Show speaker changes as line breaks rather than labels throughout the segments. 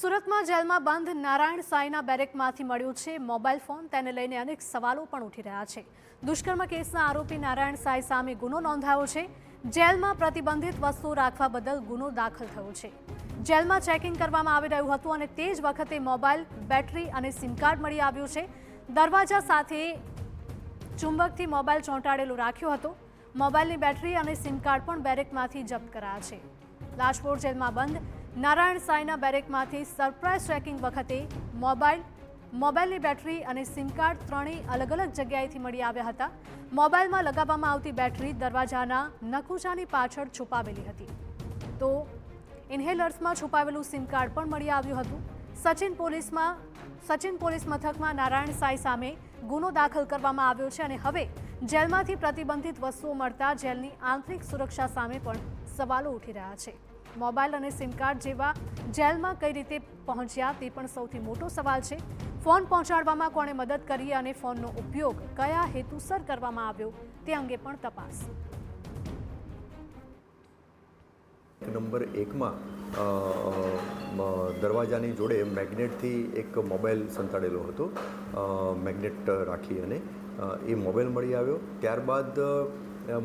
સુરતમાં જેલમાં બંધ નારાયણ સાંઈના બેરેકમાંથી મળ્યું છે મોબાઈલ ફોન। તેને લઈને અનેક સવાલો પણ ઉઠી રહ્યા છે। દુષ્કર્મ કેસના આરોપી નારાયણ સાંઈ સામે ગુનો નોંધાયો છે। જેલમાં પ્રતિબંધિત વસ્તુ રાખવા બદલ ગુનો દાખલ થયો છે। જેલમાં ચેકિંગ કરવામાં આવી રહ્યું હતું અને તે જ વખતે મોબાઈલ, બેટરી અને સિમ કાર્ડ મળી આવ્યું છે। દરવાજા સાથે ચુંબકથી મોબાઈલ ચોંટાડેલો રાખ્યો હતો। મોબાઈલની બેટરી અને સિમ કાર્ડ પણ બેરેકમાંથી જપ્ત કરાયા છે। લાજપોર જેલમાં બંધ નારાયણ સાંઈના બેરેકમાંથી સરપ્રાઇઝ ચેકિંગ વખતે મોબાઈલની બેટરી અને સિમ કાર્ડ ત્રણેય અલગ અલગ જગ્યાએથી મળી આવ્યા હતા। મોબાઈલમાં લગાવવામાં આવતી બેટરી દરવાજાના નકુચાની પાછળ છુપાવેલી હતી, તો ઇન્હેલર્સમાં છુપાવેલું સિમ કાર્ડ પણ મળી આવ્યું હતું। સચિન પોલીસ મથકમાં નારાયણ સાંઈ સામે ગુનો દાખલ કરવામાં આવ્યો છે અને હવે જેલમાંથી પ્રતિબંધિત વસ્તુઓ મળતા જેલની આંતરિક સુરક્ષા સામે પણ સવાલો ઉઠી રહ્યા છે। મોબાઈલ અને સિમ કાર્ડ જેવા જેલમાં કઈ રીતે પહોંચ્યા તે પણ સૌથી મોટો સવાલ છે। ફોન પહોંચાડવામાં કોણે મદદ કરી અને ફોનનો ઉપયોગ કયા હેતુસર કરવામાં આવ્યો તે અંગે પણ તપાસ।
નંબર 1 માં દરવાજાની જોડે મેગ્નેટથી એક મોબાઈલ સંતાડેલો હતો। મેગ્નેટ રાખી અને એ મોબાઈલ મળી આવ્યો। ત્યારબાદ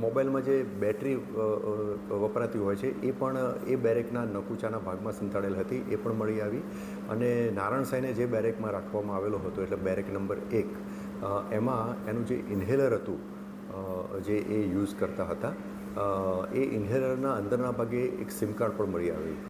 મોબાઈલમાં જે બેટરી વપરાતી હોય છે એ પણ એ બેરેકના નકુચાના ભાગમાં સંતાડેલ હતી, એ પણ મળી આવી। અને નારાયણ સાંઈને જે બેરેકમાં રાખવામાં આવેલો હતો એટલે બેરેક નંબર 1 એમાં એનું જે ઇન્હેલર હતું જે એ યુઝ કરતા હતા, એ ઇન્હેલરના અંદરના ભાગે એક સિમ કાર્ડ પણ મળી આવ્યું।